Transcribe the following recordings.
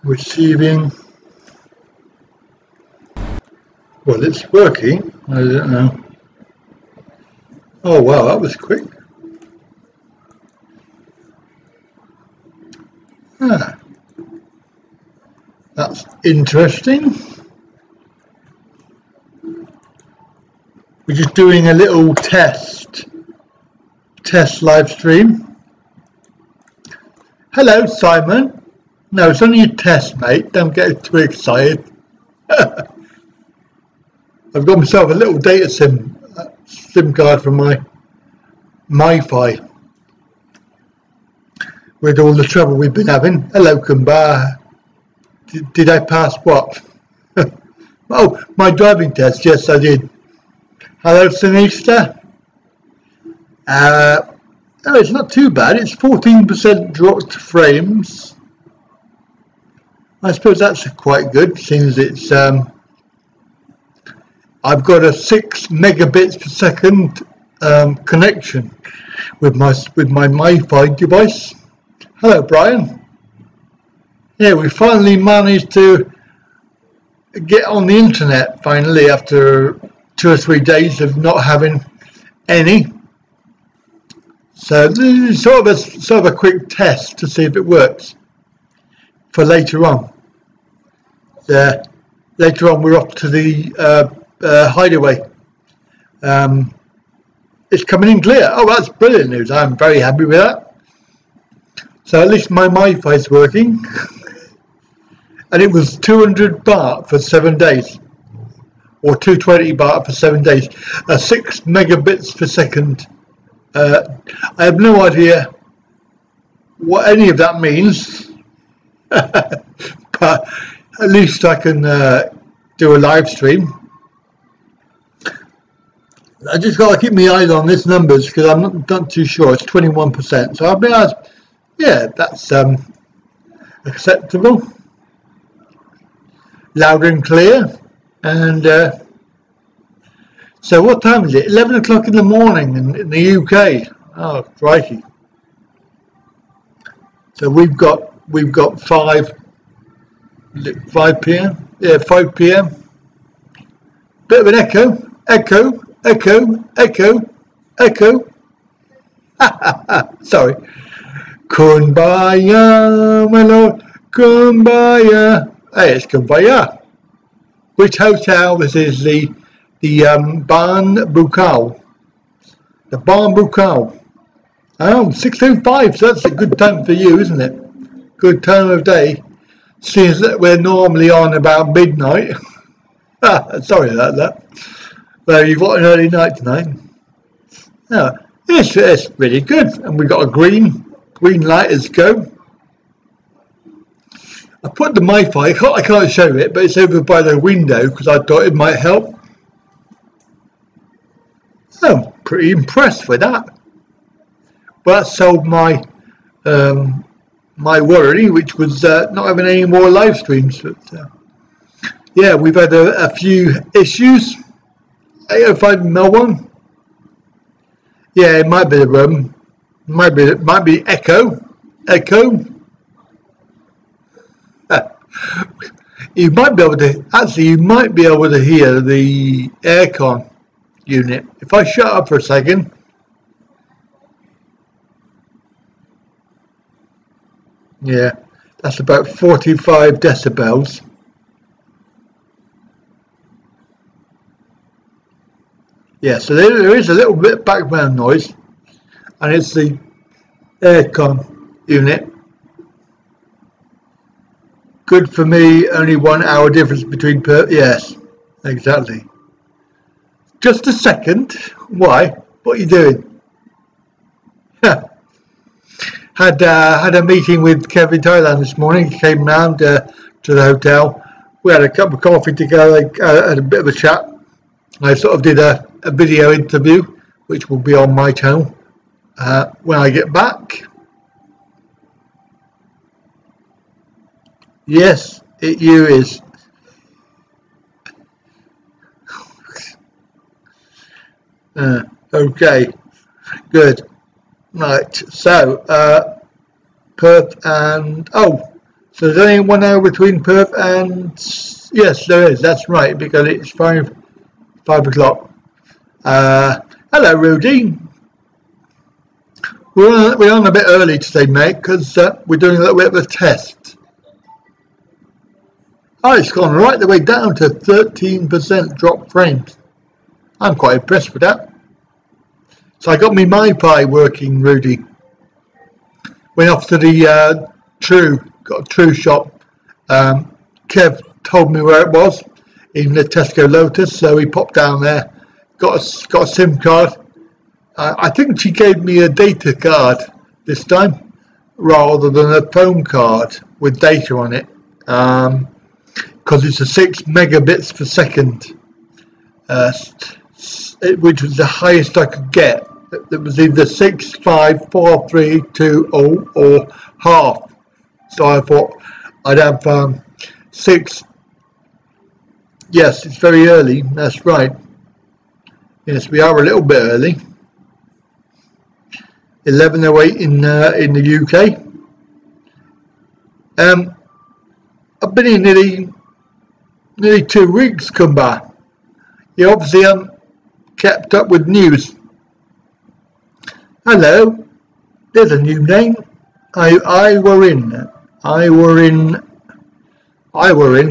Receiving. Well, it's working. I don't know. Oh wow, that was quick. Ah, that's interesting. We're just doing a little test live stream. Hello, Simon. No, it's only a test, mate. Don't get too excited. I've got myself a little data SIM card from my Wi-Fi. With all the trouble we've been having. Hello, Kumba. Did I pass what? Oh, my driving test. Yes, I did. Hello, Sinista. No, it's not too bad. It's 14% dropped frames. I suppose that's quite good, since it's I've got a 6 megabits per second connection with my Wi-Fi device. Hello, Brian. Yeah, we finally managed to get on the internet finally after 2 or 3 days of not having any. So this is sort of a quick test to see if it works for later on. Later on, we're off to the hideaway. It's coming in clear. Oh, that's brilliant news. I'm very happy with that. So at least my Wi-Fi is working. And it was 200 baht for 7 days, or 220 baht for 7 days. 6 megabits per second. I have no idea what any of that means, but at least I can do a live stream. I just got to keep my eyes on these numbers because I'm not too sure. It's 21%, so I'll be honest. Yeah, that's acceptable, loud and clear. And so what time is it? 11 o'clock in the morning in the UK. Oh, crikey. So we've got 5 p.m. Yeah, 5 p.m. Bit of an echo. Sorry. Kumbaya, my lord. Kumbaya. Hey, it's Kumbaya. Which hotel? This is the Ban Bukal. The Ban Bukal. Oh, 6:05, so that's a good time for you, isn't it? Good time of day. Seems that we're normally on about midnight. Sorry about that. Well, you've got an early night tonight. Yeah, it's really good. And we've got a green light as go. I put the Wi-Fi, I can't show it, but it's over by the window because I thought it might help. I'm pretty impressed with that. But that solved my my worry, which was not having any more live streams. But yeah, we've had a few issues. 805 in Melbourne. Yeah, it might be the room. Might be echo. You might be able to hear the aircon unit. If I shut up for a second. Yeah, that's about 45 decibels. Yeah, so there is a little bit of background noise, and it's the aircon unit. Good for me, only 1 hour difference between yes, exactly. Just a second. Why? What are you doing? Had a meeting with Kevin Thailand this morning. He came round to the hotel. We had a cup of coffee together, had a bit of a chat. I sort of did a video interview, which will be on my channel when I get back. Yes, you is. Okay, good. Right, so Perth and so there's only 1 hour between Perth and yes, there is. That's right, because it's 5 o'clock. Hello, Rudy. We're on a bit early today, mate, because we're doing a little bit of a test. Oh, it's gone right the way down to 13% drop frames. I'm quite impressed with that. So I got my MiFi working, Rudy. Went off to the got a True shop. Kev told me where it was in the Tesco Lotus, so we popped down there. Got a SIM card. I think she gave me a data card this time, rather than a phone card with data on it, because it's a 6 megabits per second, which was the highest I could get. It was either 6, 5, 4, 3, 2, or half. So I thought I'd have 6. Yes, it's very early. That's right. Yes, we are a little bit early. 11:08 in the UK. I've been here nearly 2 weeks. Come back. You obviously haven't kept up with news. Hello, there's a new name. I were in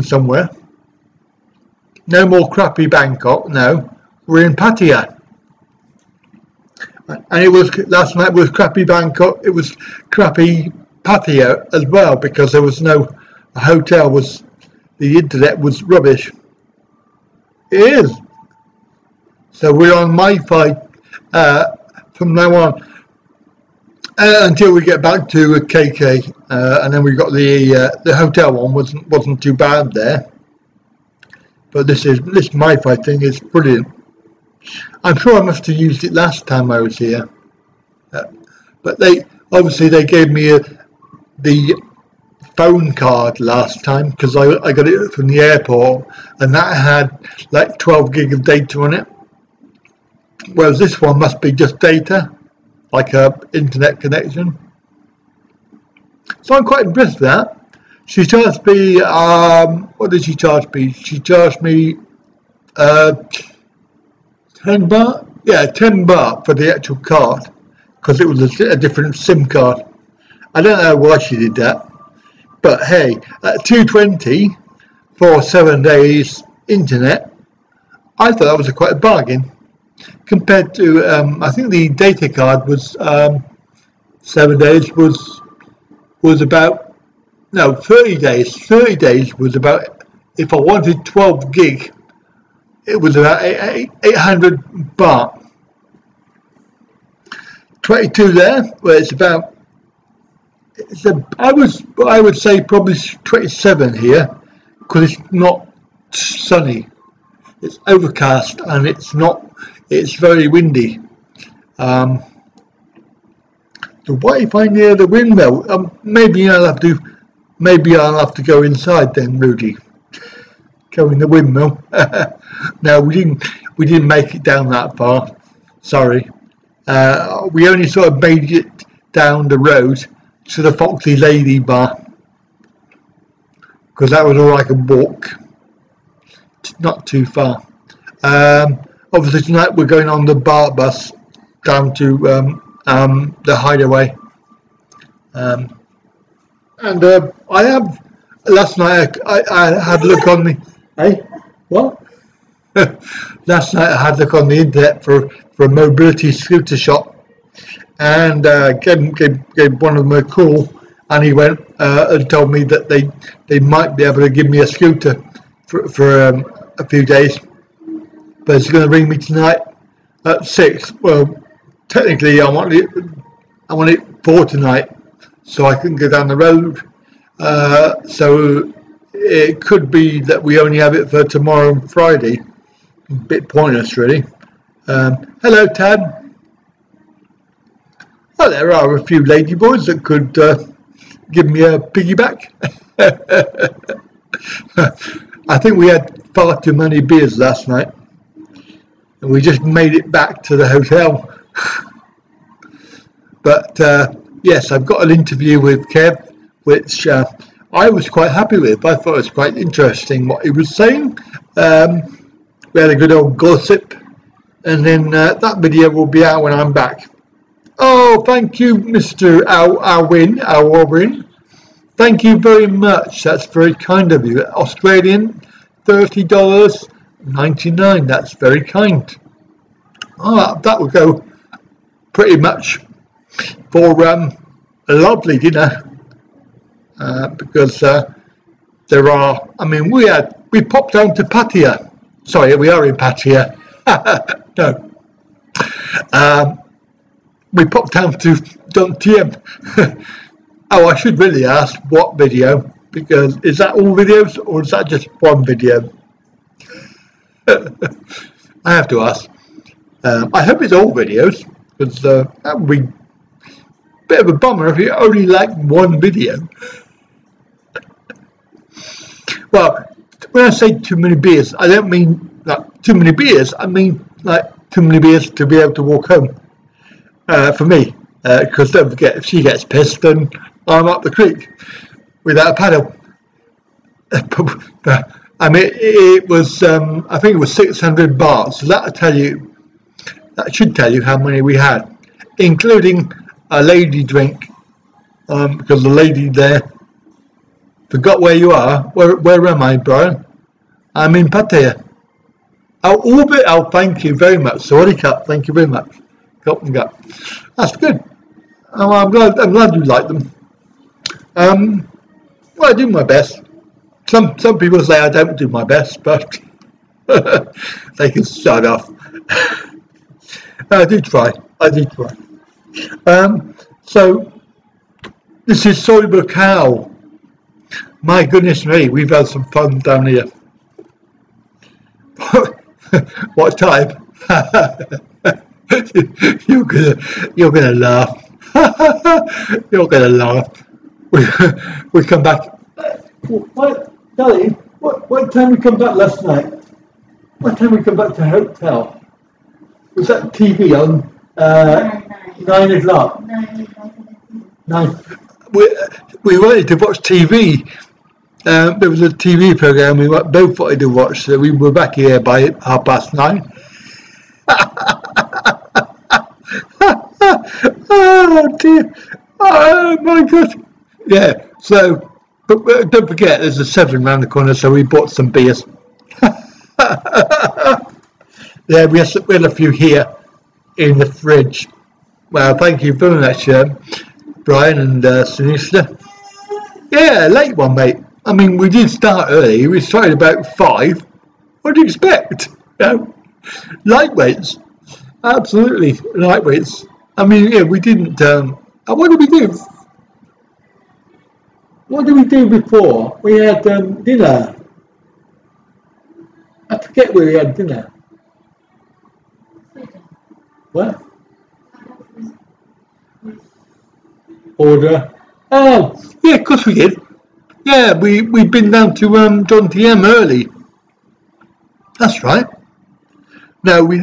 somewhere. No more crappy Bangkok. No, we're in Pattaya. And it was last night was crappy Bangkok. It was crappy Pattaya as well, because there was no hotel. The internet was rubbish. It is. So we're on MiFi from now on until we get back to KK, and then we got the hotel one wasn't too bad there. But this MiFi thing is brilliant. I'm sure I must have used it last time I was here, but they gave me the phone card last time, because I got it from the airport, and that had like 12 gig of data on it, whereas this one must be just data, like a internet connection. So I'm quite impressed with that. She charged me what did she charge me? She charged me 10 baht? Yeah, 10 baht for the actual card, because it was a different SIM card. I don't know why she did that, but hey, at 220 for 7 days internet, I thought that was quite a bargain compared to I think the data card was 7 days was about 30 days. 30 days was about, if I wanted 12 gig, it was about 800 baht. 22 there, where I would say probably 27 here, because it's not sunny. It's overcast and it's very windy. The Wi-Fi near the windmill. Maybe I'll have to go inside then, Rudy. Go in the windmill. No, we didn't make it down that far. Sorry. We only sort of made it down the road to the Foxy Lady bar, because that was all I could walk. Not too far. Obviously tonight we're going on the BART bus down to the Hideaway. And I have, last night I had a look on the, what? Last night I had a look on the internet for a mobility scooter shop, and gave one of them a call, and he went and told me that they might be able to give me a scooter for a few days, but it's going to ring me tonight at 6. Well, technically I want it for tonight, so I can go down the road. So it could be that we only have it for tomorrow and Friday. A bit pointless, really. Hello, Tad. Well, there are a few ladyboys that could give me a piggyback. I think we had far too many beers last night. and we just made it back to the hotel. But yes, I've got an interview with Kev, which I was quite happy with. I thought it was quite interesting what he was saying. We had a good old gossip, and then that video will be out when I'm back. Oh, thank you, Mr. Alwin. Thank you very much. That's very kind of you. Australian, $30.99. That's very kind. Oh, that will go pretty much for a lovely dinner. Because there are, I mean, we popped down to Pattaya. Sorry, we are in Pattaya. No. We popped down to Don Tiem. Oh, I should really ask what video, because is that all videos or is that just one video? I have to ask. I hope it's all videos, because that would be a bit of a bummer if you only like one video. Well, when I say too many beers, I don't mean like too many beers. I mean like too many beers to be able to walk home. For me, because don't forget, if she gets pissed, then I'm up the creek without a paddle. I mean, it was I think it was 600 baht. So that should tell you how many we had, including a lady drink, because the lady there. Forgot where you are. Where am I, Brian? I'm in Pattaya. Oh, thank you very much. Sorry, Cut. Thank you very much. Cup and gut. That's good. Oh, I'm glad you like them. Well, I do my best. Some people say I don't do my best, but they can start off. I do try. So this is Soy Bacau. My goodness me, we've had some fun down here. What time? You're gonna laugh. You're gonna laugh. We come back. What, Darling? What time we come back last night? What time we come back to the hotel? Was that TV on? 9 o'clock. 9. We wanted to watch TV. There was a TV program we both wanted to watch, so we were back here by 9:30. Oh dear! Oh my God! Yeah. So, but don't forget, there's a 7 around the corner, so we bought some beers. Yeah, we had a few here in the fridge. Well, thank you very much, Brian and Sinista. Yeah, late one, mate. I mean, we did start early. We started about 5. What do you expect? Lightweights. Absolutely, lightweights. I mean, yeah, we didn't. What did we do? What did we do before? We had dinner. I forget where we had dinner. What? Order. Oh, yeah, of course we did. Yeah, we've been down to Don TM early. That's right. No, we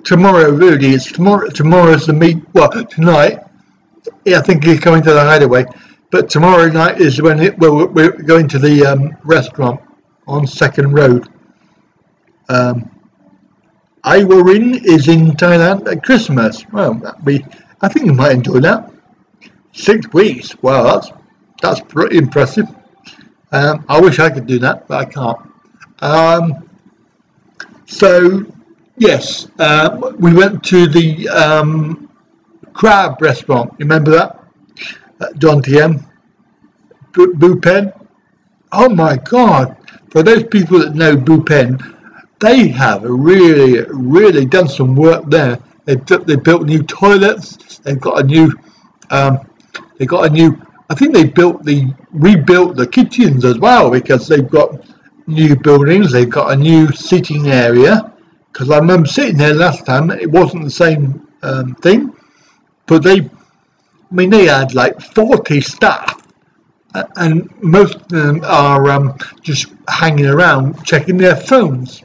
tomorrow really. It's tomorrow's the meet. Well, tonight. Yeah, I think he's coming to the hideaway. But tomorrow night is when we're going to the restaurant on 2nd Road. Iwarin is in Thailand at Christmas. Well, I think you might enjoy that. 6 weeks. Wow, that's pretty impressive. I wish I could do that, but I can't. So yes, we went to the crab restaurant. Remember that? At Don TM. Bupen. Oh my God! For those people that know Bupen, they have really done some work there. They built new toilets. They've got a new. I think they rebuilt the kitchens as well, because they've got new buildings. They've got a new seating area. Because I remember sitting there last time, it wasn't the same thing, but they had like 40 staff, and most of them are just hanging around checking their phones.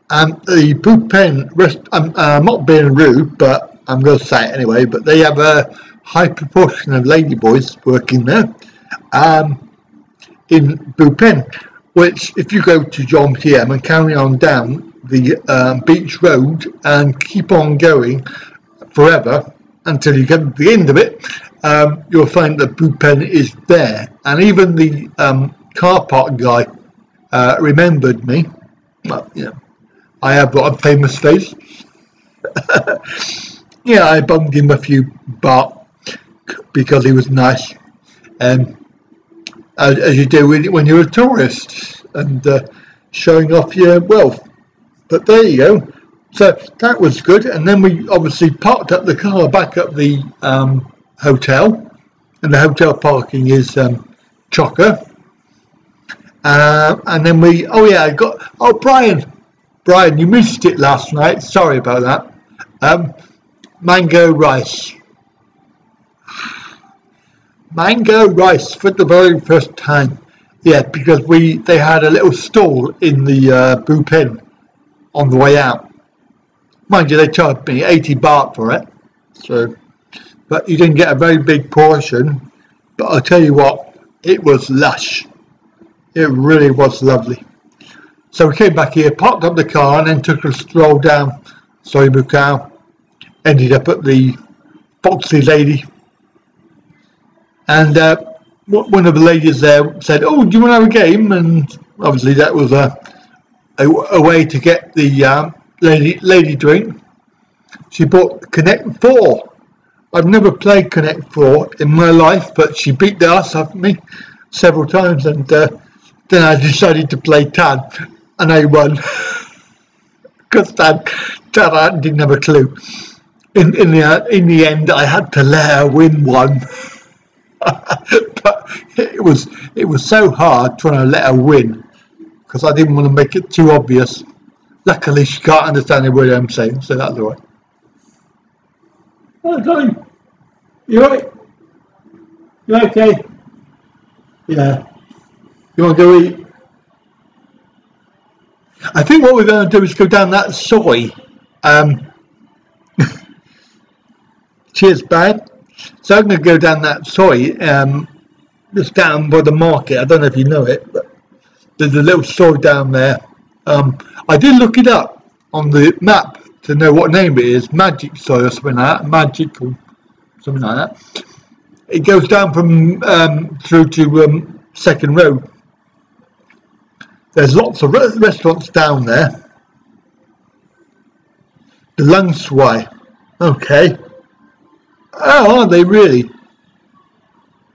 The Bupen rest, I'm not being rude, but I'm going to say it anyway, but they have a high proportion of ladyboys working there in Bupen, which if you go to John PM and carry on down the beach road and keep on going forever until you get to the end of it, you'll find that Bupen is there. And even the car park guy remembered me. Well, you know, I have got a famous face. Yeah, I bummed him a few baht because he was nice, as you do when you're a tourist and showing off your wealth. But there you go. So that was good, and then we obviously parked up the car back at the hotel, and the hotel parking is chocker. And then Brian, you missed it last night. Sorry about that. Mango rice for the very first time. Yeah, because they had a little stall in the Bupen on the way out. Mind you, they charged me 80 baht for it. So, but you didn't get a very big portion. But I'll tell you what, it was lush. It really was lovely. So we came back here, parked up the car, and then took a stroll down Soi Buakhao. Ended up at the Foxy Lady. And one of the ladies there said, "Oh, do you want to have a game?" And obviously that was a way to get the lady drink. She bought Connect 4. I've never played Connect 4 in my life, but she beat the ass out of me several times, and then I decided to play Tan, and I won because Tan didn't have a clue. In the end, I had to let her win one. But it was so hard trying to let her win because I didn't want to make it too obvious. Luckily, she can't understand a word I'm saying, so that's all right. Oh, Johnny, you all right? You okay? Yeah. You want to go eat? I think what we're going to do is go down that soy. Cheers, bag. So I'm going to go down that soy, just down by the market. I don't know if you know it, but there's a little soy down there. I did look it up on the map to know what name it is, Magic Soy or something like that, Magic or something like that. It goes down from through to Second Road. There's lots of restaurants down there. The Lung Swai. Okay. Oh, are they really?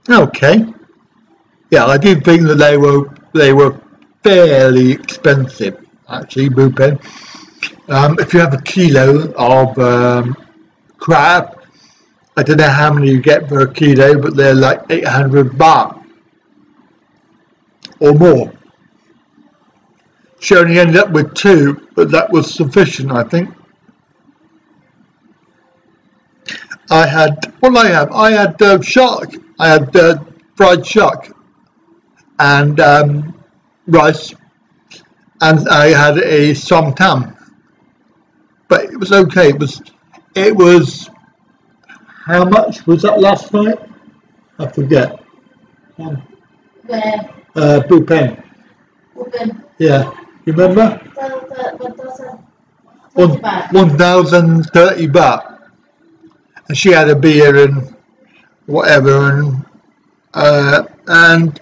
Okay. Yeah, I did think that they were fairly expensive, actually, Bupen. If you have a kilo of crab, I don't know how many you get for a kilo, but they're like 800 baht or more. She only ended up with 2, but that was sufficient, I think. I had shark. I had fried shark and rice, and I had a som tam. But it was okay. It was. How much was that last night? I forget. Where? Bupen. Bupen. Yeah, you remember? 1,030 baht. And she had a beer and whatever, and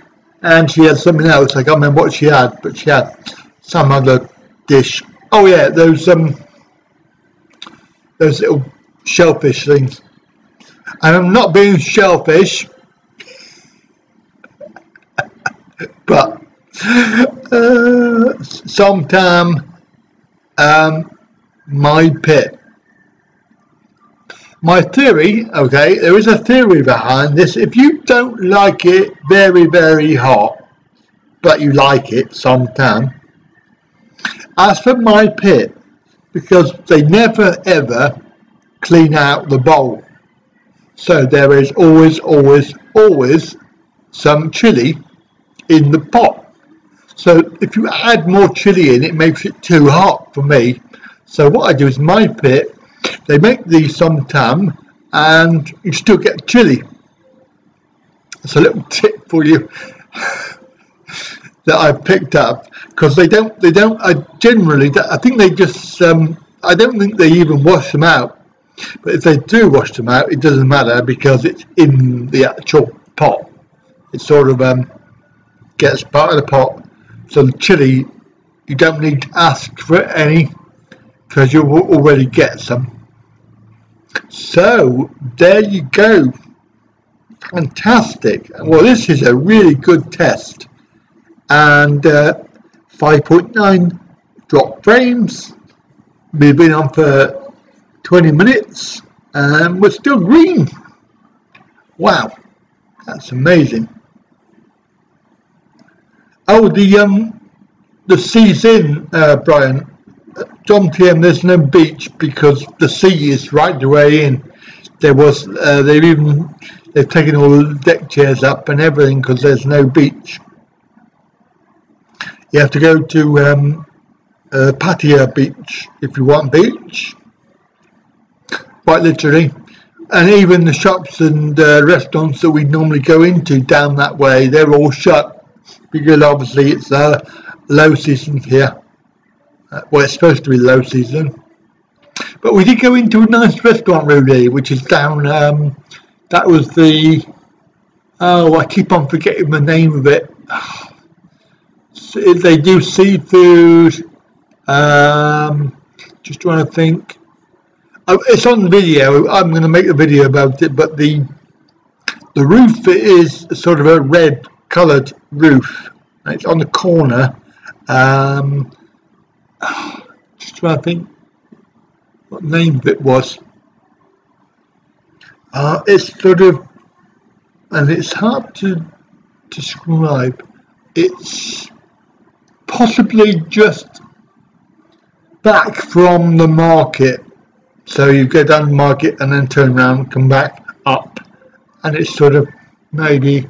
she had something else. I can't remember what she had, but she had some other dish. Oh yeah, those little shellfish things. And I'm not being shellfish, but sometime my pit. My theory, okay, there is a theory behind this. If you don't like it very, very hot, but you like it sometime, ask for my pit, because they never ever clean out the bowl. So there is always some chili in the pot. So if you add more chili in, it makes it too hot for me. So what I do is my pit, they make the som tam and you still get chili. It's a little tip for you that I've picked up, because I think they just, I don't think they even wash them out. But if they do wash them out, it doesn't matter because it's in the actual pot. It sort of gets part of the pot. So the chili, you don't need to ask for any because you will already get some. So there you go. Fantastic. Well, this is a really good test. And 5.9 drop frames. We've been on for 20 minutes and we're still green. Wow, that's amazing. Oh, the sea's in, Brian. John TM, there's no beach because the sea is right the way in. There was they've taken all the deck chairs up and everything because there's no beach. You have to go to Pattaya Beach if you want beach, quite literally. And even the shops and restaurants that we normally go into down that way, they're all shut because obviously it's low season here. Well, it's supposed to be low season. But we did go into a nice restaurant, Rudy, which is down, that was the, oh, I keep on forgetting the name of it. They do seafood, just trying to think. It's on the video. I'm going to make a video about it, but the roof is sort of a red coloured roof. It's on the corner. Just trying to think what name of it was. It's sort of, and it's hard to describe. It's possibly just back from the market. So you go down the market and then turn around and come back up. And it's sort of maybe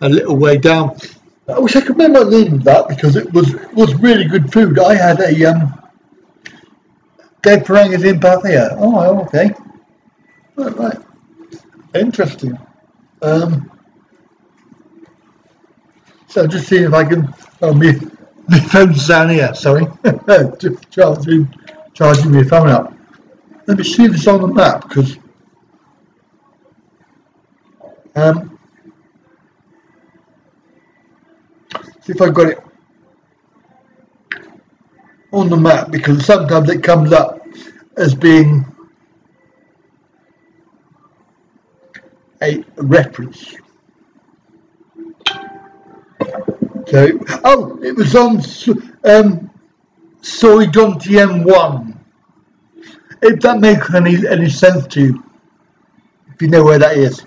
a little way down. I wish I could remember the name of that because it was really good food. I had a dead piranhas in Pattaya. Oh, okay. Right. Interesting. So just seeing if I can. Oh, my phone's down here. Sorry, just charging my phone up. Let me see this on the map because see if I got it on the map because sometimes it comes up as being a reference. So, oh, it was on Soy John TM1. If that makes any sense to you, if you know where that is.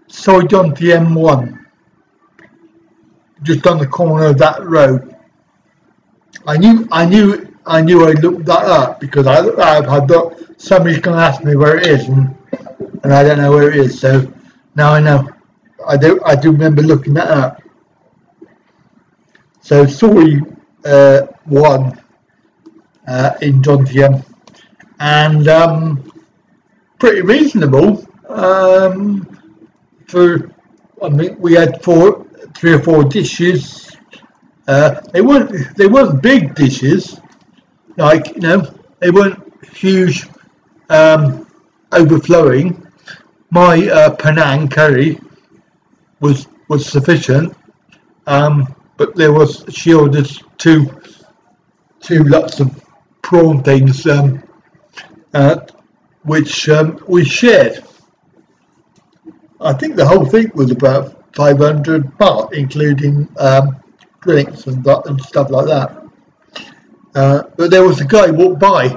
Soy John TM1. Just on the corner of that road. I knew I'd looked that up because I thought somebody's going to ask me where it is and I don't know where it is, so now I know. I do remember looking that up. So Soy 1 in John TM, and pretty reasonable for. I mean, we had 3 or 4 dishes. They weren't big dishes, like they weren't huge, overflowing. My Penang curry was sufficient, but there was she ordered two lots of prawn things, which we shared. I think the whole thing was about 500 baht, including drinks and stuff like that. But there was a guy who walked by.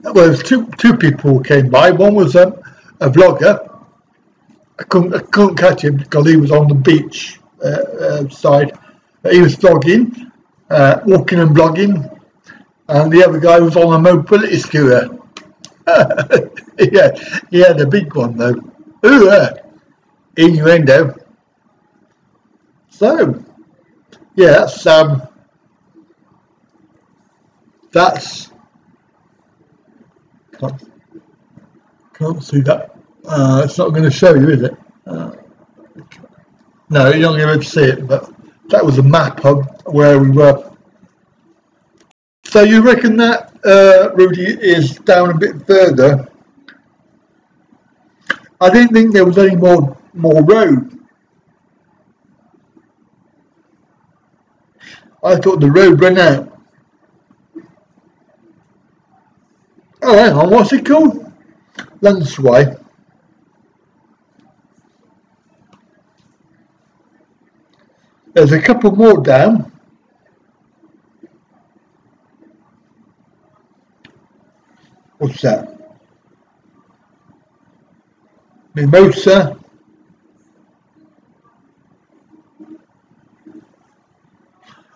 Well, there was two people who came by. One was a vlogger. I couldn't catch him because he was on the beach side. He was vlogging, walking and vlogging, and the other guy was on a mobility scooter. Yeah, he had a big one though. Ooh, innuendo. So Yeah, that's can't see that. It's not going to show you, is it? No, you're not going to be able to see it, but that was a map of where we were. So you reckon that, Rudy, is down a bit further? I didn't think there was any more road. I thought the road ran out. Oh, hang on, what's it called? Lanceway. There's a couple more down. What's that? Mimosa.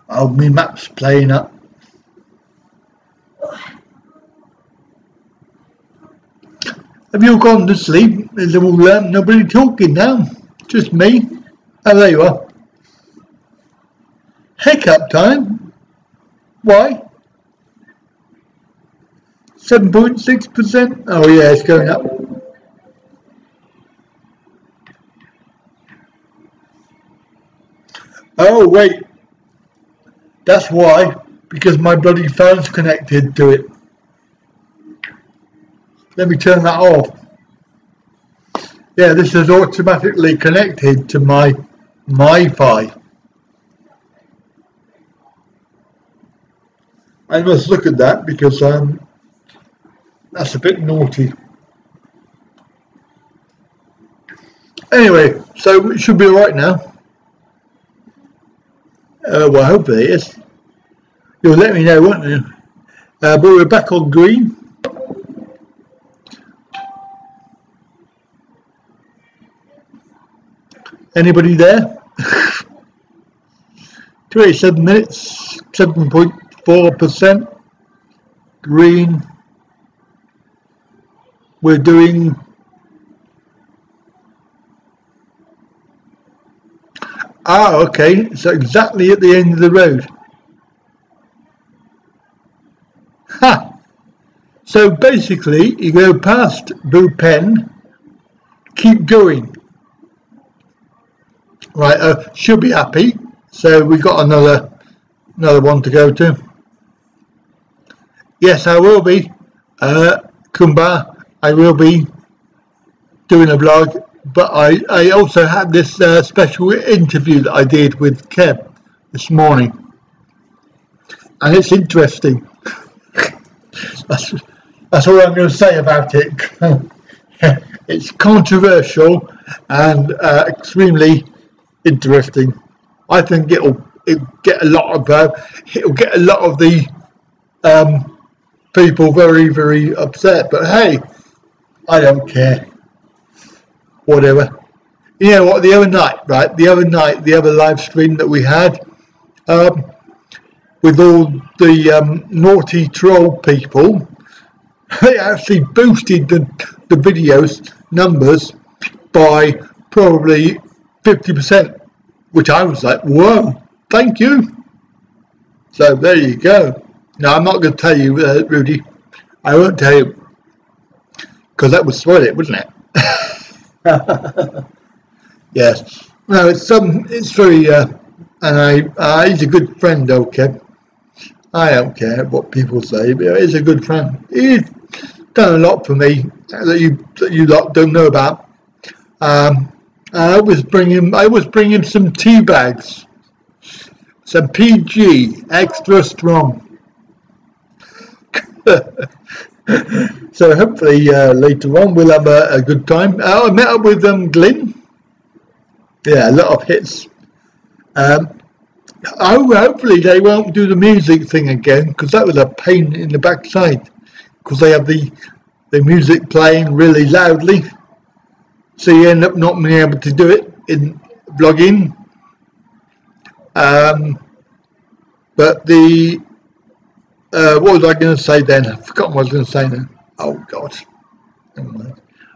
Oh, my map's playing up. Have you all gone to sleep? Is there all nobody talking now? Just me? Oh, there you are. Hiccup time? Why? 7.6%? Oh yeah, it's going up. Oh wait, that's why, because my bloody phone's connected to it. Let me turn that off. Yeah, this is automatically connected to my Wi-Fi. I must look at that because that's a bit naughty. Anyway, so it should be alright now. Well, hopefully it is. You'll let me know, won't you? But we're back on green. Anybody there? 27 minutes, 7.4%. Green. We're doing okay, so exactly at the end of the road. Ha! So basically you go past Blue Pen, keep going. Right, she'll be happy. So we've got another one to go to. Yes, I will be. Kumba, I will be doing a vlog. But I also had this special interview that I did with Kev this morning, and it's interesting. That's all I'm going to say about it. It's controversial and extremely interesting. I think it'll get a lot of the people very, very upset. But hey, I don't care. Whatever. You know what, the other night, the other live stream that we had, with all the naughty troll people, they actually boosted the videos numbers by probably 50%, which I was like, whoa, thank you. So there you go. Now I'm not going to tell you, Rudy, I won't tell you, because that would spoil it, wouldn't it? Yes. No, it's very and he's a good friend, okay. I don't care what people say, but he's a good friend. He's done a lot for me that you lot don't know about. I was bringing some tea bags, some PG extra strong. So hopefully later on we'll have a good time. I met up with Glyn. Yeah, a lot of hits. Hopefully they won't do the music thing again, because that was a pain in the backside, because they have the music playing really loudly, so you end up not being able to do it in vlogging. But the what was I going to say then? I've forgotten what I was going to say now. Oh God,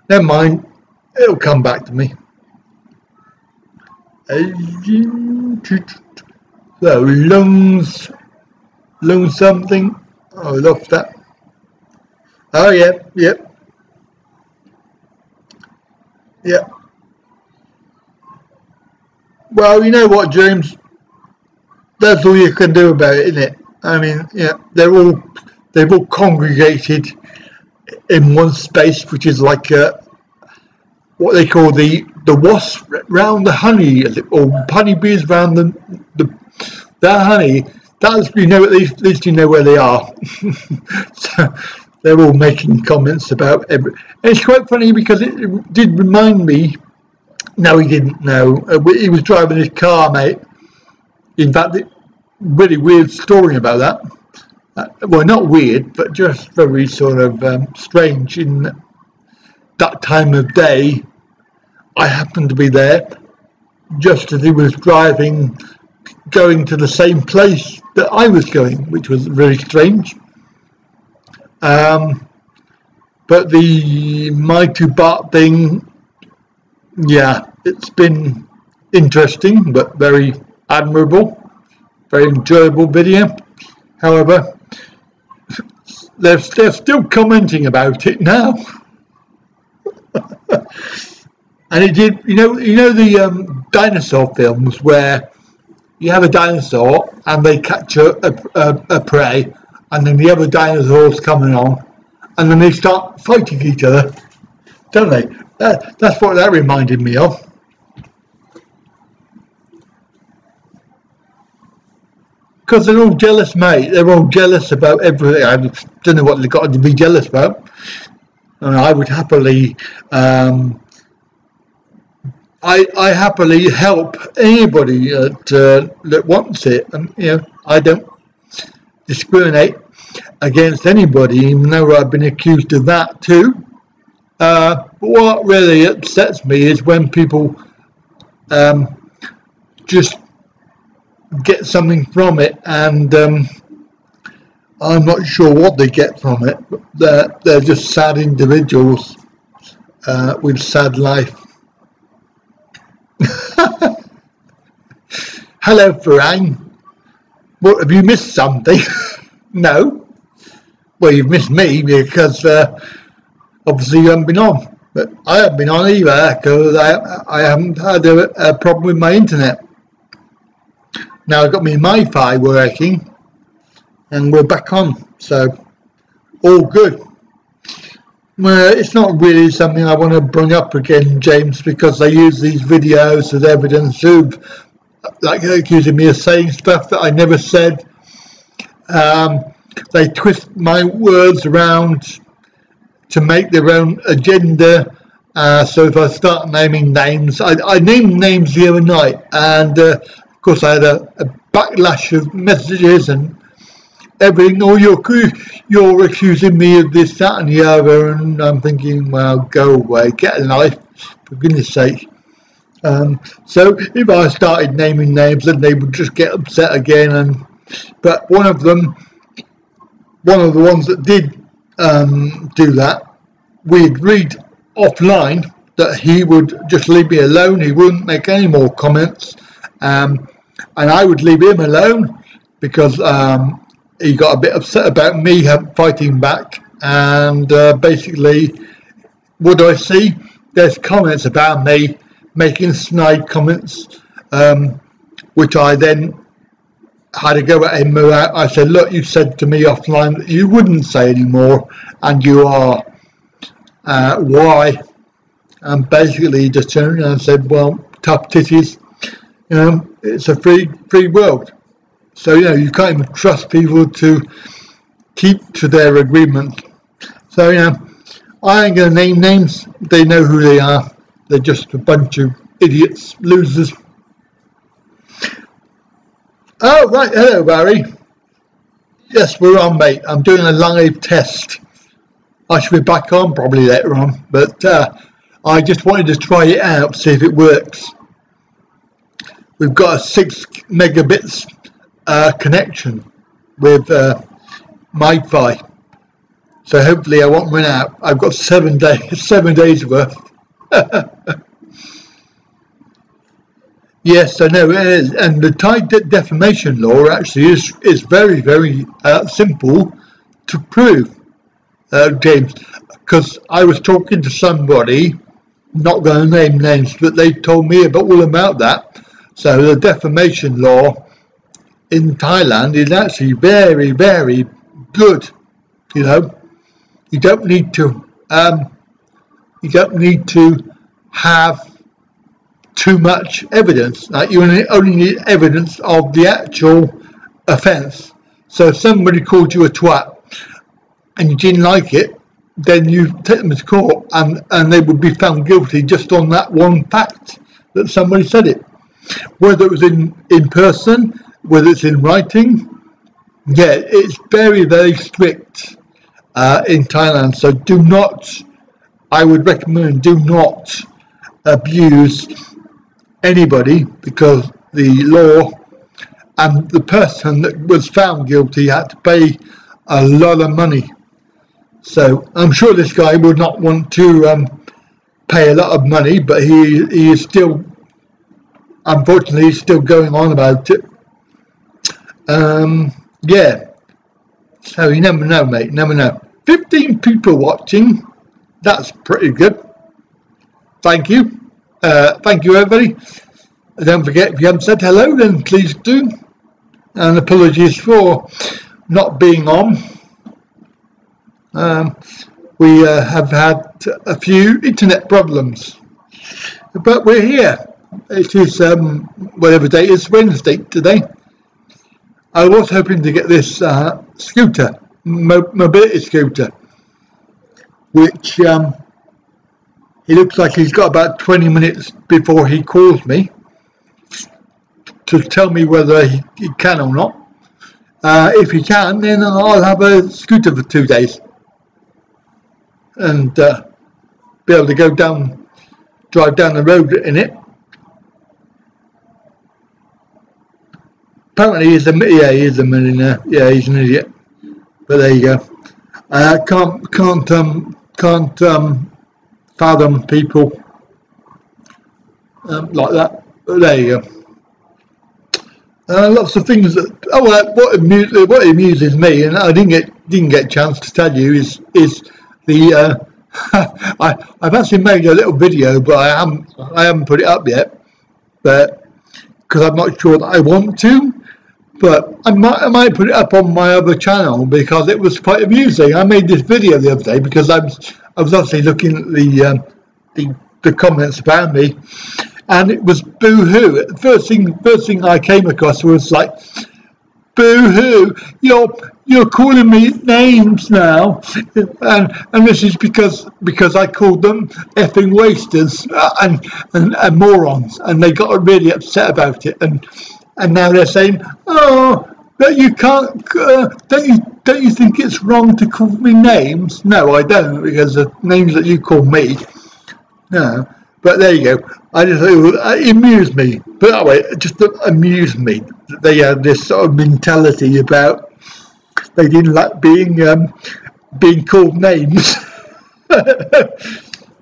never mind. It'll come back to me. So lungs something. Oh, I love that. Oh yeah, yep, yep. Well, you know what, James? That's all you can do about it, isn't it? I mean, yeah, they've all congregated in one space, which is like what they call the wasp round the honey, or honeybees round the honey. That's, you know, at least you know where they are. So they're all making comments about every. And it's quite funny because it did remind me. No, he didn't. No, he was driving his car, mate. In fact, really weird story about that. Well, not weird, but just very sort of strange. In that time of day, I happened to be there just as he was driving, going to the same place that I was going, which was really strange. But the My Two Bart thing, yeah, it's been interesting, but very admirable, very enjoyable video. However, they're still commenting about it now. And it did, you know the dinosaur films where you have a dinosaur and they catch a prey, and then the other dinosaurs coming on, and then they start fighting each other, don't they? That's what that reminded me of. Because they're all jealous, mate. They're all jealous about everything. I don't know what they've got to be jealous about. And I would happily, I happily help anybody that wants it, and you know, I don't discriminate against anybody, even though I've been accused of that too. But what really upsets me is when people just get something from it, and I'm not sure what they get from it, but they're just sad individuals with sad life. Hello, Farang. What, have you missed something? No. Well, you've missed me because obviously you haven't been on. But I haven't been on either because I haven't had a problem with my internet. Now I've got my Wi-Fi working and we're back on. So all good. Well, it's not really something I want to bring up again, James, because they use these videos as evidence of, like, accusing me of saying stuff that I never said. They twist my words around to make their own agenda. So if I start naming names, I named names the other night, and of course I had a backlash of messages and everything. Oh, you're accusing me of this, that and the other, and I'm thinking, well, go away, get a life, for goodness sake. So if I started naming names, then they would just get upset again. But one of the ones that did do that, we agreed offline that he would just leave me alone. He wouldn't make any more comments, and I would leave him alone because he got a bit upset about me fighting back. And basically, what do I see? There's comments about me making snide comments, which I then had to go at him about. I said, look, you said to me offline that you wouldn't say anymore, and you are. Why? And basically he just turned around and said, well, tough titties, you know, it's a free world. So, you know, you can't even trust people to keep to their agreement. So, you know, I ain't going to name names. They know who they are. They're just a bunch of idiots, losers. Oh, right. Hello, Barry. Yes, we're on, mate. I'm doing a live test. I should be back on probably later on, but I just wanted to try it out, see if it works. We've got a 6 megabits connection with Wi-Fi, so hopefully I won't run out. I've got 7 days worth. Yes, I know it is, and the Thai defamation law actually is very, very simple to prove, James. Because I was talking to somebody, not going to name names, but they told me all about that. So the defamation law in Thailand is actually very, very good. You know, you don't need to have too much evidence. Like, you only need evidence of the actual offence. So if somebody called you a twat and you didn't like it, then you take them to court and they would be found guilty just on that one fact that somebody said it. Whether it was in person, whether it's in writing, yeah, it's very, very strict in Thailand. So do not, I would recommend, do not abuse anybody, because the law and the person that was found guilty had to pay a lot of money. So I'm sure this guy would not want to pay a lot of money, but he is still, unfortunately, still going on about it. Yeah. So you never know, mate. Never know. 15 people watching. That's pretty good. Thank you. Thank you, everybody. Don't forget, if you haven't said hello, then please do. And apologies for not being on. We have had a few internet problems, but we're here. It is whatever day it is, Wednesday today. I was hoping to get this scooter, mobility scooter, which he looks like he's got about 20 minutes before he calls me to tell me whether he can or not. If he can, then I'll have a scooter for 2 days and be able to drive down the road in it. Apparently he is a millionaire. Yeah, he's an idiot. But there you go. Can't fathom people like that. But there you go. Lots of things that. Oh, what amuses me, and I didn't get a chance to tell you, is the. I've actually made a little video, but I haven't put it up yet, but because I'm not sure that I want to. But I might put it up on my other channel because it was quite amusing. I made this video the other day because I was obviously looking at the comments about me, and it was boo-hoo. First thing I came across was like, boo-hoo, you're calling me names now, and this is because I called them effing wasters and morons, and they got really upset about it, and now they're saying, oh, but you can't, don't you think it's wrong to call me names? No, I don't, because the names that you call me, no. But there you go. I just thought it amused me. But that way, it just amused me that they had this sort of mentality about they didn't like being called names.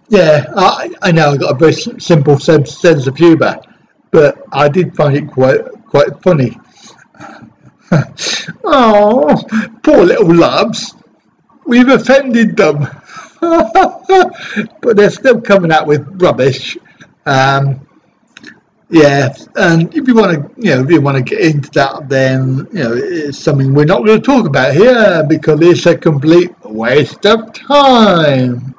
Yeah, I know I've got a very simple sense of humour, but I did find it quite funny. Oh, poor little loves. We've offended them. But they're still coming out with rubbish. Yeah, and if you want to get into that, then it's something we're not going to talk about here because it's a complete waste of time.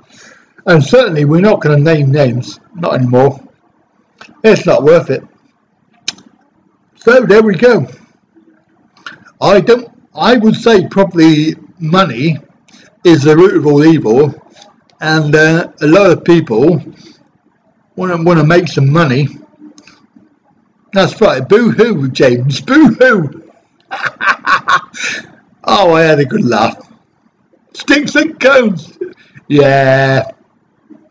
And certainly we're not going to name names, not anymore. It's not worth it. So there we go. I would say probably money is the root of all evil, and a lot of people want to make some money. That's right, boo-hoo, James, boo-hoo. Oh, I had a good laugh. Sticks and cones. Yeah,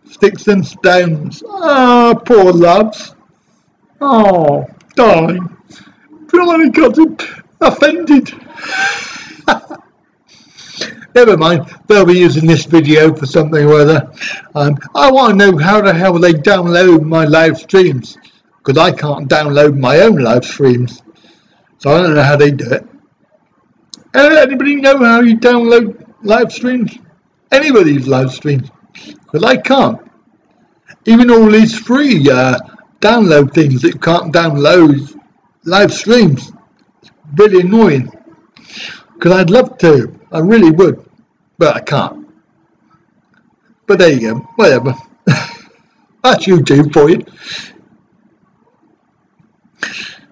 sticks and stones. Oh, poor loves. Oh, darling. I got offended. Never mind, they'll be using this video for something or other. I want to know how the hell they download my live streams, because I can't download my own live streams, so I don't know how they do it. Anybody know how you download live streams? Anybody's live streams? Because I can't. Even all these free download things that you can't download live streams. It's really annoying. Because I'd love to. I really would. But I can't. But there you go. Whatever. That's YouTube for you.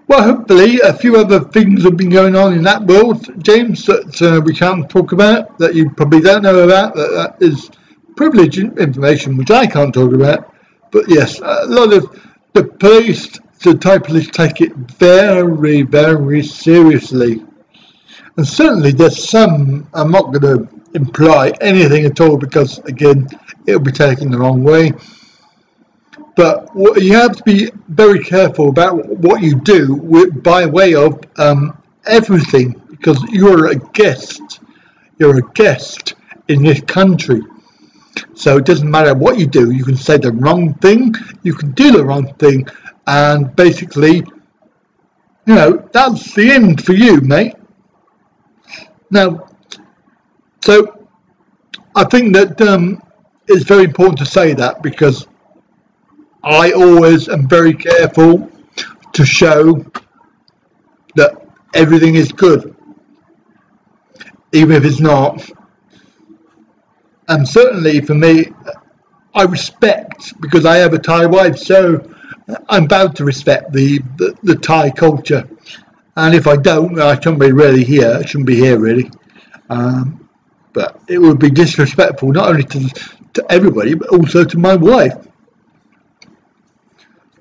Well, hopefully a few other things have been going on in that world, James, that we can't talk about, that you probably don't know about, that is privileged information which I can't talk about. But yes, a lot of the police, the Thai police take it very, very seriously. And certainly there's some, I'm not going to imply anything at all because, again, it'll be taken the wrong way. But you have to be very careful about what you do by way of everything, because you're a guest. You're a guest in this country. So it doesn't matter what you do. You can say the wrong thing. You can do the wrong thing. And basically, you know, that's the end for you, mate. Now, so I think that it's very important to say that, because I always am very careful to show that everything is good, even if it's not. And certainly for me, I respect, because I have a Thai wife, so I'm bound to respect the Thai culture. And if I don't, I shouldn't be really here. I shouldn't be here really. But it would be disrespectful not only to everybody, but also to my wife.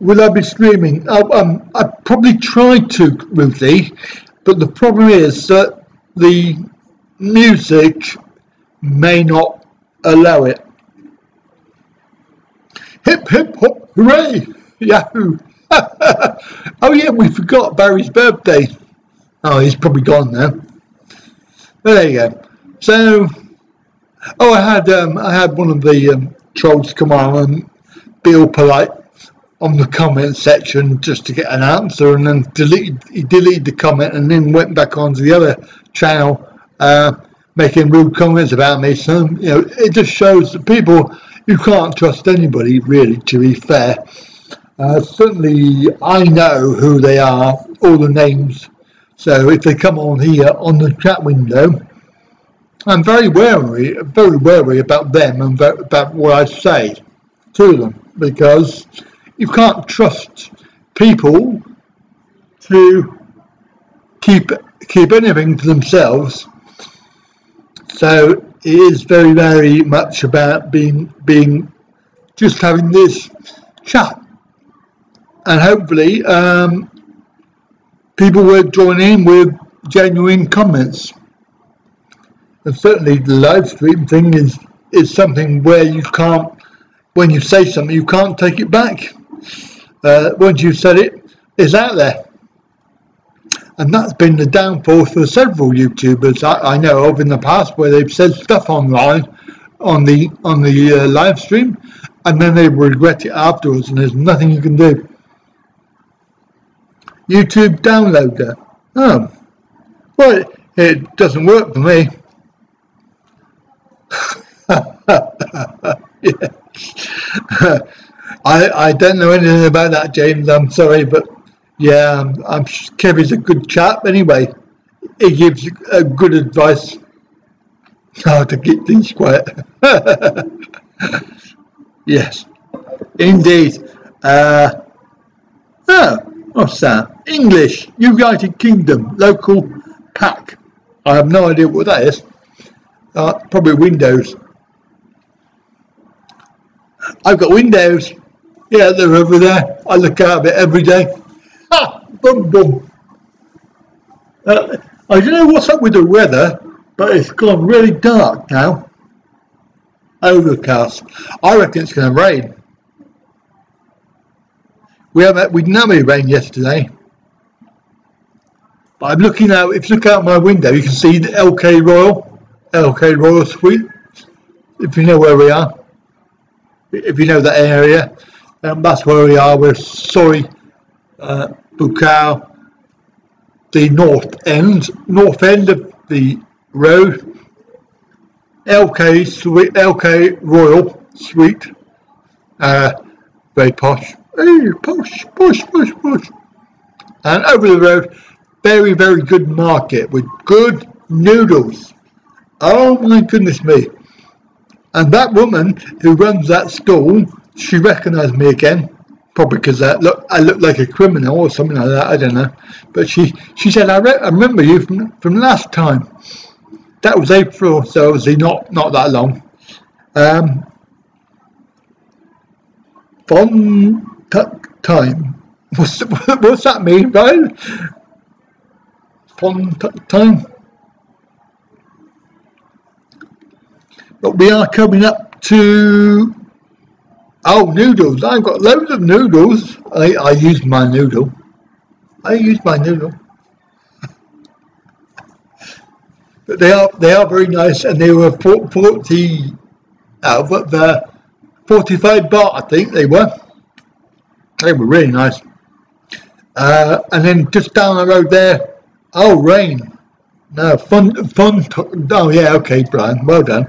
Will I be streaming? I probably tried to, Ruthie, but the problem is that the music may not allow it. Hip hip hop, hooray! Yahoo! Oh yeah, we forgot Barry's birthday. Oh, he's probably gone now. But there you go. So, I had one of the trolls come on and be all polite on the comment section just to get an answer, and then he deleted the comment and then went back onto the other channel making rude comments about me. So, you know, it just shows that people, you can't trust anybody really, to be fair. Certainly I know who they are, all the names, so if they come on here on the chat window, I'm very wary about them and about what I say to them, because you can't trust people to keep anything to themselves. So it is very, very much about being just having this chat, and hopefully people will join in with genuine comments. And certainly the live stream thing is something where you can't, when you say something, you can't take it back. Once you've said it, it's out there. And that's been the downfall for several YouTubers I know of in the past, where they've said stuff online on the live stream, and then they regret it afterwards, and there's nothing you can do. YouTube downloader. Oh, well, it doesn't work for me. Yeah. I don't know anything about that, James. I'm sorry, but yeah, Kevin's a good chap anyway. He gives good advice how to keep things quiet. Yes, indeed. What's that? English, United Kingdom, local pack. I have no idea what that is. Probably Windows. I've got Windows. Yeah, they're over there. I look out of it every day. Ha! Boom, boom. I don't know what's up with the weather, but it's gone really dark now. Overcast. I reckon it's going to rain. We didn't have any rain yesterday. But I'm looking out. If you look out my window, you can see the LK Royal Suite. If you know where we are. If you know that area, that's where we are. We're sorry Bukaw, the north end of the road, LK Royal Suite, very posh, hey, posh. And over the road, very, very good market with good noodles. Oh my goodness me. And that woman who runs that stall, she recognised me again. Probably because I look like a criminal or something like that, I don't know. But she said, I remember you from last time. That was April, so obviously not that long. Fun time. What's that mean, right? Fun time. But we are coming up to noodles. I've got loads of noodles. I use my noodle. But they are very nice, and they were 45 baht, I think they were. They were really nice. And then just down the road there, rain. No, fun. Oh yeah, okay, Brian, well done.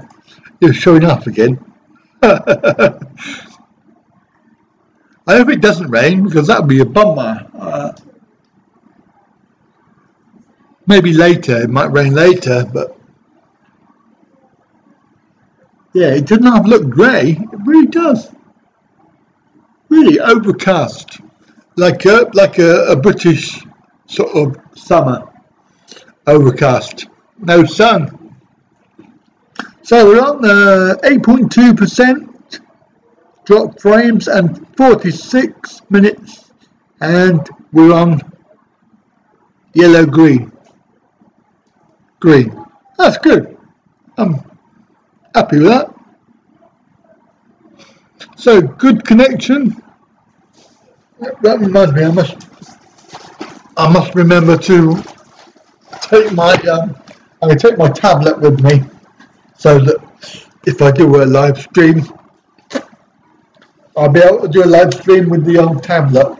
You're showing off again. I hope it doesn't rain, because that would be a bummer. Maybe later, it might rain later, but yeah, it doesn't have to look grey. It really does. Really overcast, like a British sort of summer. Overcast, no sun. So we're on 8.2% drop frames and 46 minutes, and we're on yellow green. That's good. I'm happy with that. So good connection. That reminds me, I must remember to take my I'm going to take my tablet with me, so that if I do a live stream, I'll be able to do a live stream with the old tablet.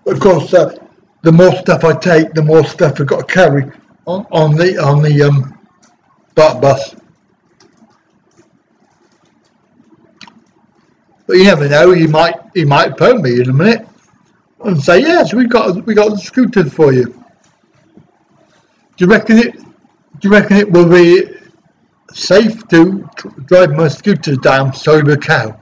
Of course, the more stuff I take, the more stuff I've got to carry on the BART bus. But you never know. He might phone me in a minute and say, "Yes, we got the scooters for you." Do you reckon it will be safe to drive my scooters down Sober Cow?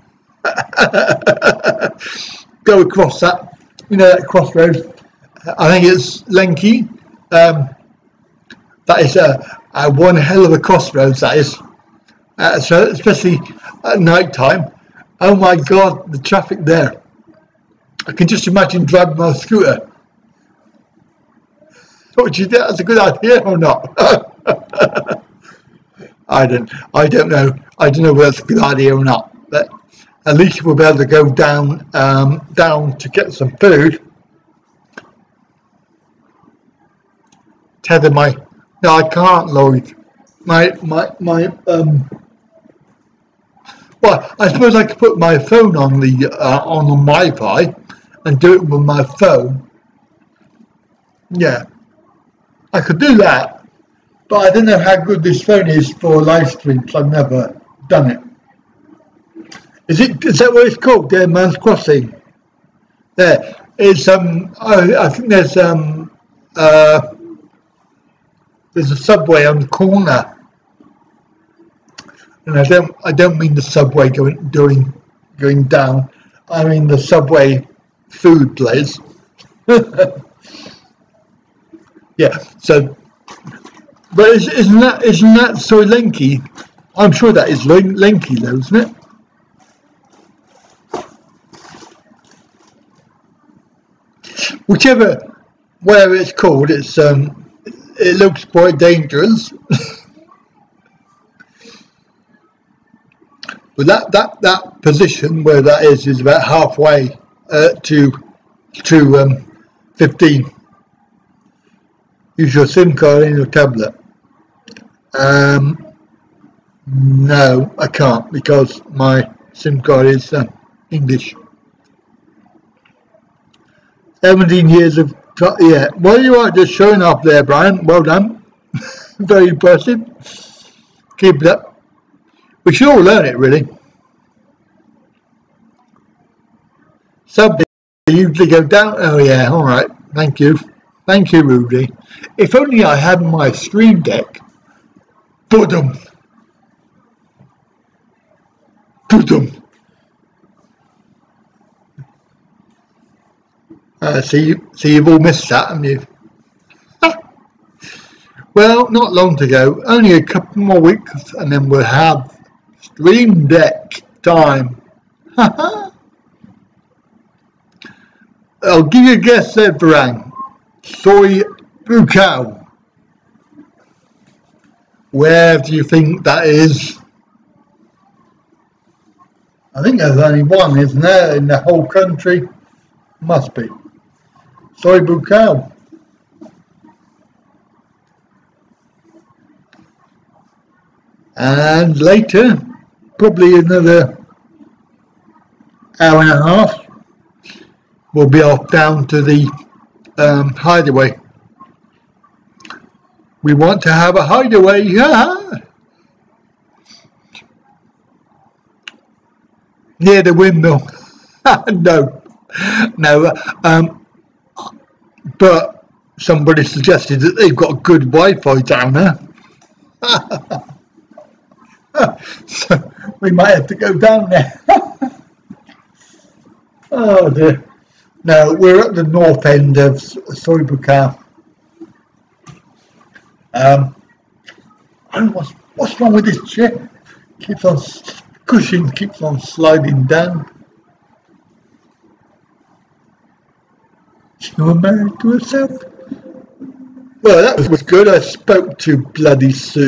Go across that, that crossroads. I think it's Lenky. That is one hell of a crossroads, that is. So especially at night time. Oh my God, the traffic there. I can just imagine driving my scooter. What do you think? That's a good idea or not? I don't know. I don't know whether it's a good idea or not. But at least we'll be able to go down to get some food. Tether no, I can't, Lloyd. Well, I suppose I could put my phone on the Wi-Fi and do it with my phone. Yeah, I could do that, but I don't know how good this phone is for live streams. I've never done it. Is that what it's called? Dead Man's Crossing. There is I think there's a subway on the corner. And I don't mean the subway going down. I mean the subway food place. Yeah. So, but isn't that so Lenky? I'm sure that is Lenky though, isn't it? Whatever it's called, it looks quite dangerous. But that position where that is about halfway to 15. Use your SIM card in your tablet. No, I can't, because my SIM card is English. 17 years of, yeah. Well, you are just showing off there, Brian. Well done. Very impressive. Keep it up. We should all learn it, really. Some usually go down. Oh, yeah, all right. Thank you. Thank you, Rudy. If only I had my Stream Deck. Boom. See, you've all missed that, haven't you? Well, not long to go. Only a couple more weeks, and then we'll have Stream Deck time. I'll give you a guess there, Varang. Soy bucao. Where do you think that is? I think there's only one, isn't there, in the whole country? Must be. Soy bucao. And later, probably another hour and a half, we'll be off down to the hideaway. We want to have a hideaway. Near the windmill. No. But somebody suggested that they've got good Wi-Fi down there. So we might have to go down there. Oh dear. No, we're at the north end of Soy bucao. What's wrong with this chair? Keeps on cushion, keeps on sliding down. She was married to herself. Well, that was good. I spoke to bloody Sue.